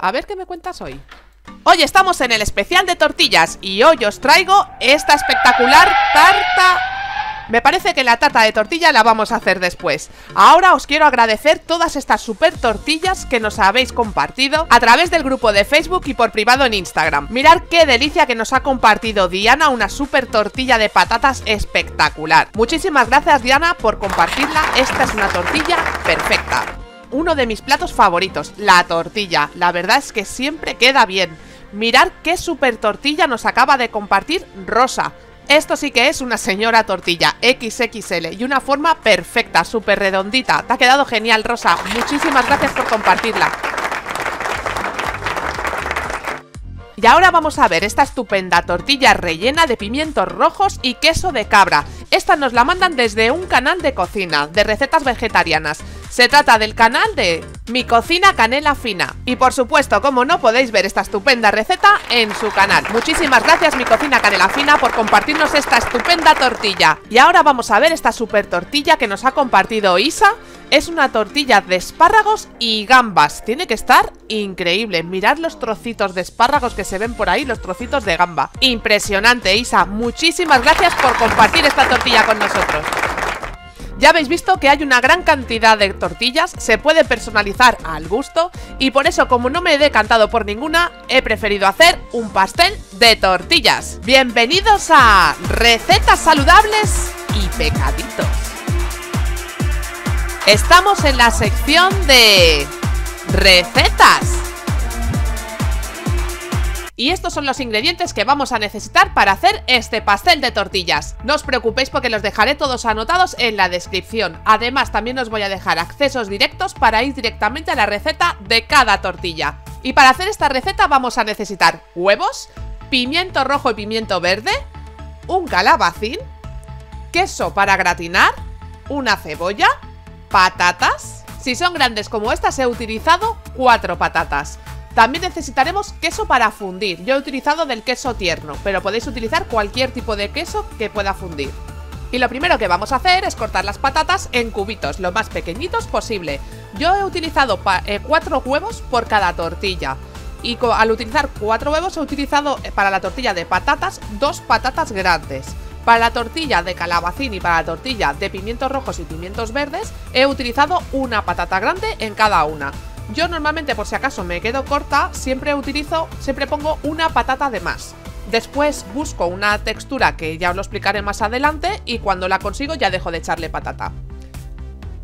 A ver qué me cuentas hoy. Hoy estamos en el especial de tortillas y hoy os traigo esta espectacular tarta. Me parece que la tarta de tortilla la vamos a hacer después. Ahora os quiero agradecer todas estas super tortillas que nos habéis compartido a través del grupo de Facebook y por privado en Instagram. Mirad qué delicia que nos ha compartido Diana, una super tortilla de patatas espectacular. Muchísimas gracias, Diana, por compartirla. Esta es una tortilla perfecta. Uno de mis platos favoritos, la tortilla. La verdad es que siempre queda bien. Mirad qué super tortilla nos acaba de compartir Rosa. Esto sí que es una señora tortilla XXL y una forma perfecta, súper redondita. Te ha quedado genial, Rosa. Muchísimas gracias por compartirla. Y ahora vamos a ver esta estupenda tortilla rellena de pimientos rojos y queso de cabra. Esta nos la mandan desde un canal de cocina, de recetas vegetarianas. Se trata del canal de Mi Cocina Canela Fina. Y por supuesto, como no, podéis ver esta estupenda receta en su canal. Muchísimas gracias, Mi Cocina Canela Fina, por compartirnos esta estupenda tortilla. Y ahora vamos a ver esta super tortilla que nos ha compartido Isa. Es una tortilla de espárragos y gambas. Tiene que estar increíble. Mirad los trocitos de espárragos que se ven por ahí, los trocitos de gamba. Impresionante, Isa. Muchísimas gracias por compartir esta tortilla con nosotros. Ya habéis visto que hay una gran cantidad de tortillas, se puede personalizar al gusto y por eso, como no me he decantado por ninguna, he preferido hacer un pastel de tortillas. Bienvenidos a Recetas Saludables y Pecaditos. Estamos en la sección de recetas. Y estos son los ingredientes que vamos a necesitar para hacer este pastel de tortillas. No os preocupéis porque los dejaré todos anotados en la descripción. Además, también os voy a dejar accesos directos para ir directamente a la receta de cada tortilla. Y para hacer esta receta vamos a necesitar huevos, pimiento rojo y pimiento verde, un calabacín, queso para gratinar, una cebolla, patatas. Si son grandes como estas, he utilizado 4 patatas. También necesitaremos queso para fundir. Yo he utilizado del queso tierno, pero podéis utilizar cualquier tipo de queso que pueda fundir. Y lo primero que vamos a hacer es cortar las patatas en cubitos, lo más pequeñitos posible. Yo he utilizado 4 huevos por cada tortilla. Y al utilizar 4 huevos he utilizado para la tortilla de patatas 2 patatas grandes. Para la tortilla de calabacín y para la tortilla de pimientos rojos y pimientos verdes he utilizado una patata grande en cada una. Yo normalmente, por si acaso me quedo corta, siempre pongo una patata de más. Después busco una textura que ya os lo explicaré más adelante y cuando la consigo ya dejo de echarle patata.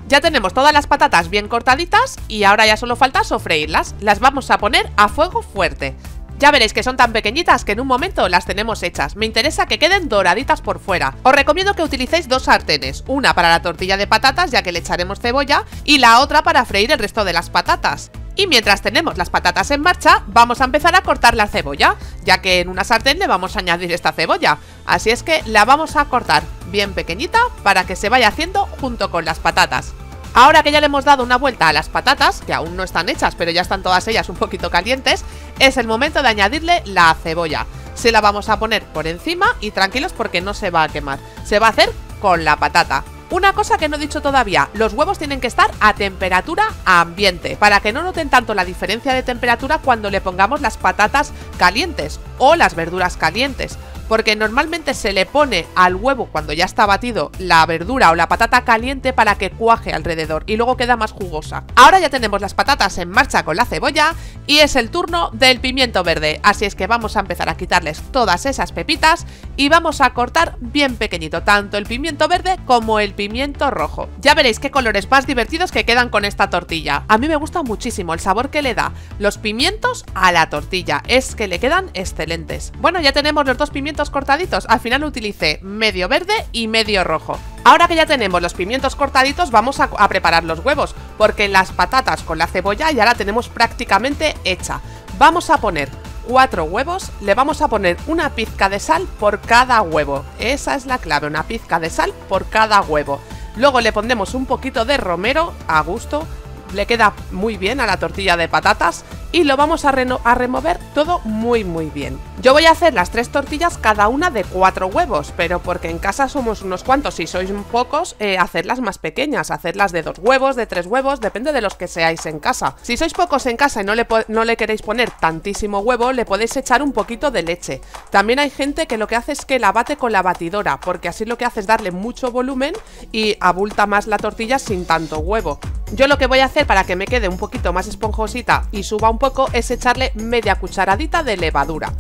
Ya tenemos todas las patatas bien cortaditas y ahora ya solo falta sofreírlas. Las vamos a poner a fuego fuerte. Ya veréis que son tan pequeñitas que en un momento las tenemos hechas. Me interesa que queden doraditas por fuera. Os recomiendo que utilicéis 2 sartenes. Una para la tortilla de patatas, ya que le echaremos cebolla, y la otra para freír el resto de las patatas. Y mientras tenemos las patatas en marcha, vamos a empezar a cortar la cebolla, ya que en una sartén le vamos a añadir esta cebolla. Así es que la vamos a cortar bien pequeñita para que se vaya haciendo junto con las patatas. Ahora que ya le hemos dado una vuelta a las patatas, que aún no están hechas, pero ya están todas ellas un poquito calientes, es el momento de añadirle la cebolla. Se la vamos a poner por encima y tranquilos porque no se va a quemar. Se va a hacer con la patata. Una cosa que no he dicho todavía, los huevos tienen que estar a temperatura ambiente, para que no noten tanto la diferencia de temperatura cuando le pongamos las patatas calientes o las verduras calientes. Porque normalmente se le pone al huevo cuando ya está batido la verdura o la patata caliente para que cuaje alrededor y luego queda más jugosa. Ahora ya tenemos las patatas en marcha con la cebolla y es el turno del pimiento verde, así es que vamos a empezar a quitarles todas esas pepitas y vamos a cortar bien pequeñito tanto el pimiento verde como el pimiento rojo. Ya veréis qué colores más divertidos que quedan con esta tortilla. A mí me gusta muchísimo el sabor que le da los pimientos a la tortilla, es que le quedan excelentes. Bueno, ya tenemos los 2 pimientos cortaditos, al final utilicé medio verde y medio rojo. Ahora que ya tenemos los pimientos cortaditos vamos a preparar los huevos, porque las patatas con la cebolla ya la tenemos prácticamente hecha. Vamos a poner 4 huevos, le vamos a poner una pizca de sal por cada huevo. Esa es la clave, una pizca de sal por cada huevo. Luego le pondremos un poquito de romero a gusto. le queda muy bien a la tortilla de patatas y lo vamos a remover todo muy bien. Yo voy a hacer las 3 tortillas, cada una de 4 huevos, pero porque en casa somos unos cuantos, si sois pocos, hacerlas más pequeñas, hacerlas de 2 huevos, de 3 huevos, depende de los que seáis en casa. Si sois pocos en casa y no le queréis poner tantísimo huevo, le podéis echar un poquito de leche. También hay gente que lo que hace es que la bate con la batidora, porque así lo que hace es darle mucho volumen y abulta más la tortilla sin tanto huevo. Yo lo que voy a hacer para que me quede un poquito más esponjosita y suba un poco es echarle media cucharadita de levadura.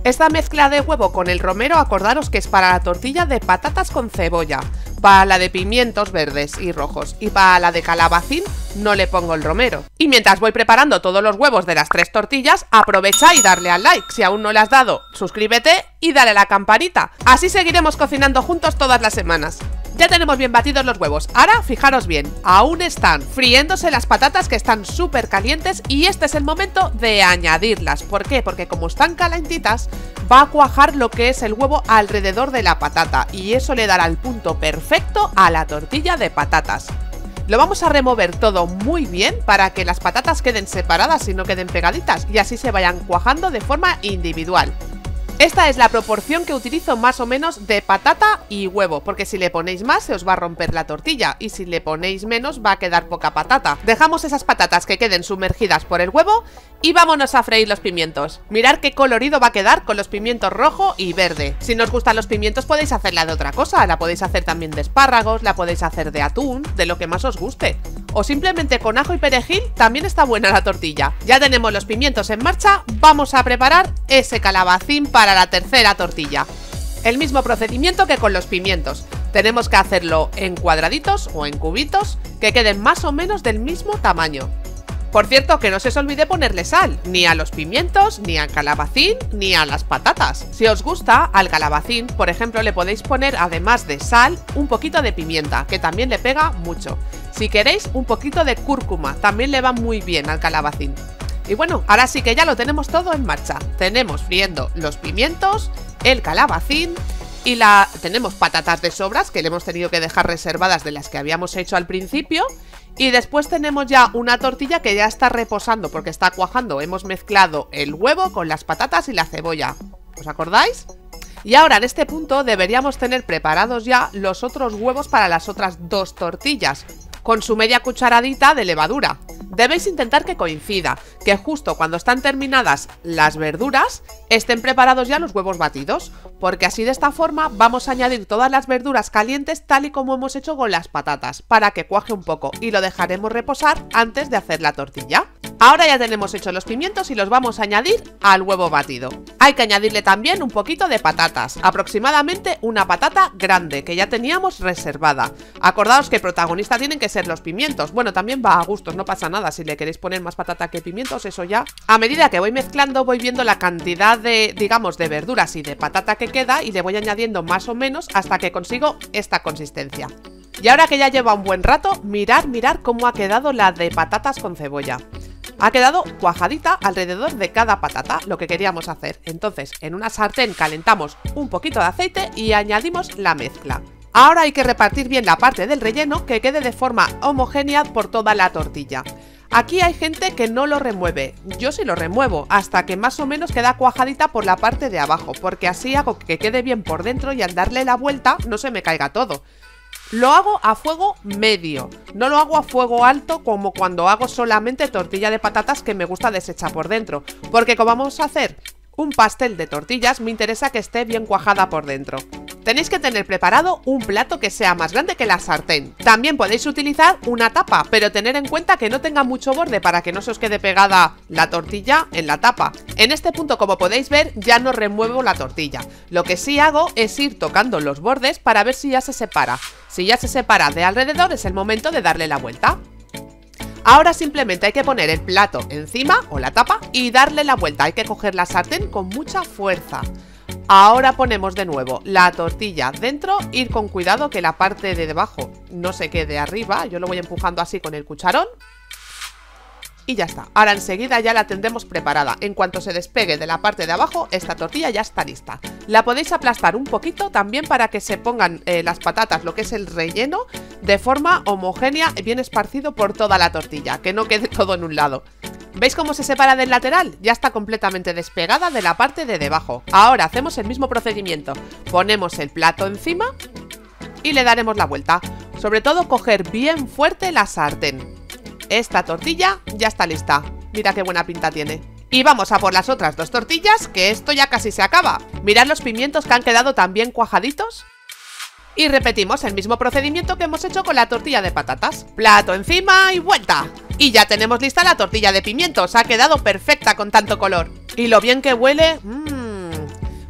Esta mezcla de huevo con el romero, acordaros que es para la tortilla de patatas con cebolla, para la de pimientos verdes y rojos, y para la de calabacín no le pongo el romero. Y mientras voy preparando todos los huevos de las 3 tortillas, aprovecha y darle al like. Si aún no le has dado, suscríbete y dale a la campanita. Así seguiremos cocinando juntos todas las semanas. Ya tenemos bien batidos los huevos. Ahora fijaros bien, aún están friéndose las patatas, que están súper calientes, y este es el momento de añadirlas. ¿Por qué? Porque como están calentitas, va a cuajar lo que es el huevo alrededor de la patata y eso le dará el punto perfecto a la tortilla de patatas. Lo vamos a remover todo muy bien para que las patatas queden separadas y no queden pegaditas, y así se vayan cuajando de forma individual. Esta es la proporción que utilizo más o menos de patata y huevo, porque si le ponéis más se os va a romper la tortilla y si le ponéis menos va a quedar poca patata. Dejamos esas patatas que queden sumergidas por el huevo y vámonos a freír los pimientos. Mirad qué colorido va a quedar con los pimientos rojo y verde. Si no os gustan los pimientos podéis hacerla de otra cosa, la podéis hacer también de espárragos, la podéis hacer de atún, de lo que más os guste. O simplemente con ajo y perejil también está buena la tortilla. Ya tenemos los pimientos en marcha, vamos a preparar ese calabacín para la tercera tortilla. El mismo procedimiento que con los pimientos. Tenemos que hacerlo en cuadraditos o en cubitos que queden más o menos del mismo tamaño. Por cierto, que no se os olvide ponerle sal, ni a los pimientos, ni al calabacín, ni a las patatas. Si os gusta, al calabacín, por ejemplo, le podéis poner, además de sal, un poquito de pimienta, que también le pega mucho. Si queréis, un poquito de cúrcuma, también le va muy bien al calabacín. Y bueno, ahora sí que ya lo tenemos todo en marcha. Tenemos friendo los pimientos, el calabacín y tenemos patatas de sobras que le hemos tenido que dejar reservadas de las que habíamos hecho al principio. Y después tenemos ya una tortilla que ya está reposando porque está cuajando. Hemos mezclado el huevo con las patatas y la cebolla. ¿Os acordáis? Y ahora en este punto deberíamos tener preparados ya los otros huevos para las otras 2 tortillas, con su media cucharadita de levadura. Debéis intentar que coincida, que justo cuando están terminadas las verduras estén preparados ya los huevos batidos, porque así de esta forma vamos a añadir todas las verduras calientes tal y como hemos hecho con las patatas, para que cuaje un poco y lo dejaremos reposar antes de hacer la tortilla. Ahora ya tenemos hechos los pimientos y los vamos a añadir al huevo batido. Hay que añadirle también un poquito de patatas, aproximadamente una patata grande que ya teníamos reservada. Acordaos que el protagonista tienen que ser los pimientos. Bueno, también va a gustos, no pasa nada. Si le queréis poner más patata que pimientos, eso ya. A medida que voy mezclando voy viendo la cantidad de, digamos, de verduras y de patata que queda y le voy añadiendo más o menos hasta que consigo esta consistencia. Y ahora que ya lleva un buen rato, mirad cómo ha quedado la de patatas con cebolla. Ha quedado cuajadita alrededor de cada patata, lo que queríamos hacer. Entonces, en una sartén calentamos un poquito de aceite y añadimos la mezcla. Ahora hay que repartir bien la parte del relleno que quede de forma homogénea por toda la tortilla. Aquí hay gente que no lo remueve, yo sí lo remuevo hasta que más o menos queda cuajadita por la parte de abajo, porque así hago que quede bien por dentro y al darle la vuelta no se me caiga todo. Lo hago a fuego medio, no lo hago a fuego alto como cuando hago solamente tortilla de patatas que me gusta deshecha por dentro, porque como vamos a hacer un pastel de tortillas me interesa que esté bien cuajada por dentro. Tenéis que tener preparado un plato que sea más grande que la sartén. También podéis utilizar una tapa, pero tener en cuenta que no tenga mucho borde para que no se os quede pegada la tortilla en la tapa. En este punto, como podéis ver, ya no remuevo la tortilla. Lo que sí hago es ir tocando los bordes para ver si ya se separa. Si ya se separa de alrededor, es el momento de darle la vuelta. Ahora simplemente hay que poner el plato encima o la tapa y darle la vuelta. Hay que coger la sartén con mucha fuerza. Ahora ponemos de nuevo la tortilla dentro, ir con cuidado que la parte de debajo no se quede arriba. Yo lo voy empujando así con el cucharón. y ya está. Ahora enseguida ya la tendremos preparada. En cuanto se despegue de la parte de abajo, esta tortilla ya está lista. La podéis aplastar un poquito también para que se pongan las patatas, lo que es el relleno, de forma homogénea y bien esparcido por toda la tortilla, que no quede todo en un lado. ¿Veis cómo se separa del lateral? Ya está completamente despegada de la parte de debajo. Ahora hacemos el mismo procedimiento. Ponemos el plato encima y le daremos la vuelta. Sobre todo coger bien fuerte la sartén. Esta tortilla ya está lista. Mira qué buena pinta tiene. Y vamos a por las otras dos tortillas, que esto ya casi se acaba. Mirad los pimientos que han quedado tan bien cuajaditos. Y repetimos el mismo procedimiento que hemos hecho con la tortilla de patatas. Plato encima y vuelta. Y ya tenemos lista la tortilla de pimientos. Ha quedado perfecta con tanto color. Y lo bien que huele.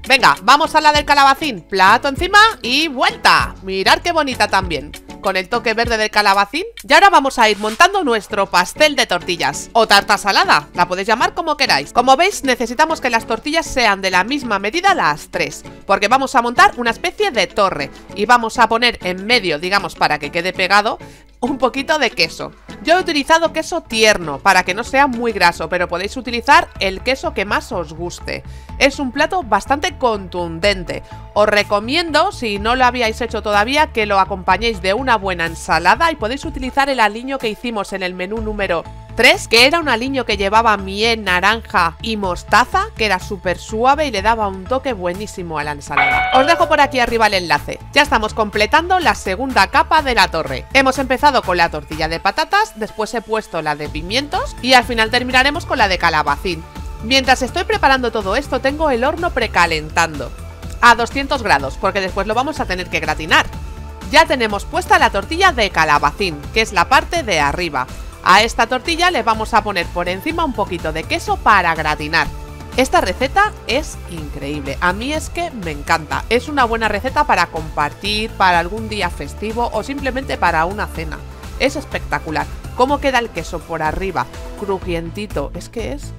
Venga, vamos a la del calabacín. Plato encima y vuelta. Mirad qué bonita también, con el toque verde del calabacín. Y ahora vamos a ir montando nuestro pastel de tortillas, o tarta salada, la podéis llamar como queráis. Como veis, necesitamos que las tortillas sean de la misma medida las tres, porque vamos a montar una especie de torre. Y vamos a poner en medio, digamos, para que quede pegado, un poquito de queso. Yo he utilizado queso tierno para que no sea muy graso, pero podéis utilizar el queso que más os guste. Es un plato bastante contundente. Os recomiendo, si no lo habíais hecho todavía, que lo acompañéis de una buena ensalada y podéis utilizar el aliño que hicimos en el menú número 3, que era un aliño que llevaba miel, naranja y mostaza, que era súper suave y le daba un toque buenísimo a la ensalada. Os dejo por aquí arriba el enlace. Ya estamos completando la segunda capa de la torre. Hemos empezado con la tortilla de patatas, después he puesto la de pimientos y al final terminaremos con la de calabacín. Mientras estoy preparando todo esto, tengo el horno precalentando a 200 grados, porque después lo vamos a tener que gratinar. Ya tenemos puesta la tortilla de calabacín, que es la parte de arriba. A esta tortilla le vamos a poner por encima un poquito de queso para gratinar. Esta receta es increíble, a mí es que me encanta. Es una buena receta para compartir, para algún día festivo o simplemente para una cena. Es espectacular. Cómo queda el queso por arriba, crujientito, es que es...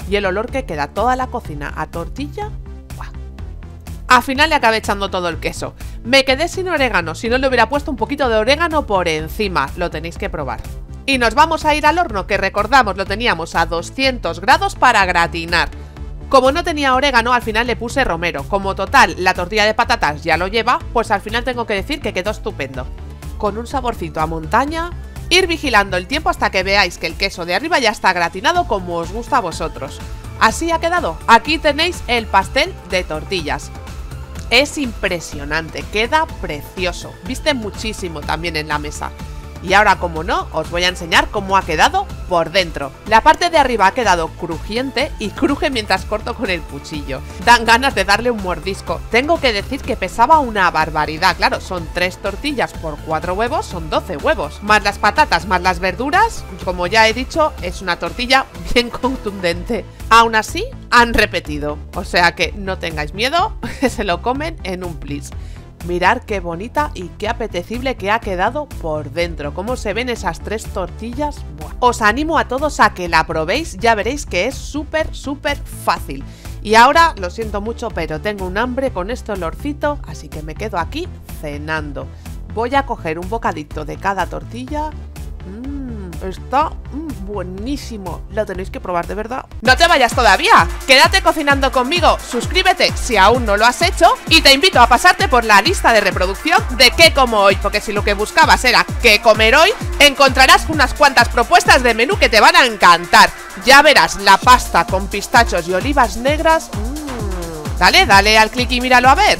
Y el olor que queda toda la cocina a tortilla... ¡Buah! Al final le acabé echando todo el queso. Me quedé sin orégano, si no le hubiera puesto un poquito de orégano por encima. Lo tenéis que probar. Y nos vamos a ir al horno, que recordamos lo teníamos a 200 grados para gratinar. Como no tenía orégano, al final le puse romero. Como total, la tortilla de patatas ya lo lleva, pues al final tengo que decir que quedó estupendo. Con un saborcito a montaña. Ir vigilando el tiempo hasta que veáis que el queso de arriba ya está gratinado como os gusta a vosotros. Así ha quedado. Aquí tenéis el pastel de tortillas. Es impresionante, queda precioso. Viste muchísimo también en la mesa. Y ahora, como no, os voy a enseñar cómo ha quedado por dentro. La parte de arriba ha quedado crujiente y cruje mientras corto con el cuchillo. Dan ganas de darle un mordisco. Tengo que decir que pesaba una barbaridad. Claro, son 3 tortillas por 4 huevos, son 12 huevos. Más las patatas, más las verduras. Como ya he dicho, es una tortilla bien contundente. Aún así, han repetido. O sea que no tengáis miedo, que se lo comen en un plis. Mirad qué bonita y qué apetecible que ha quedado por dentro. Cómo se ven esas 3 tortillas. ¡Buah! Os animo a todos a que la probéis. Ya veréis que es súper fácil. Y ahora, lo siento mucho, pero tengo un hambre con este olorcito, así que me quedo aquí cenando. Voy a coger un bocadito de cada tortilla. Está buenísimo. Lo tenéis que probar, de verdad. ¡No te vayas todavía! Quédate cocinando conmigo. Suscríbete si aún no lo has hecho. Y te invito a pasarte por la lista de reproducción de qué como hoy. Porque si lo que buscabas era qué comer hoy, encontrarás unas cuantas propuestas de menú que te van a encantar. Ya verás la pasta con pistachos y olivas negras. Dale al clic y míralo a ver.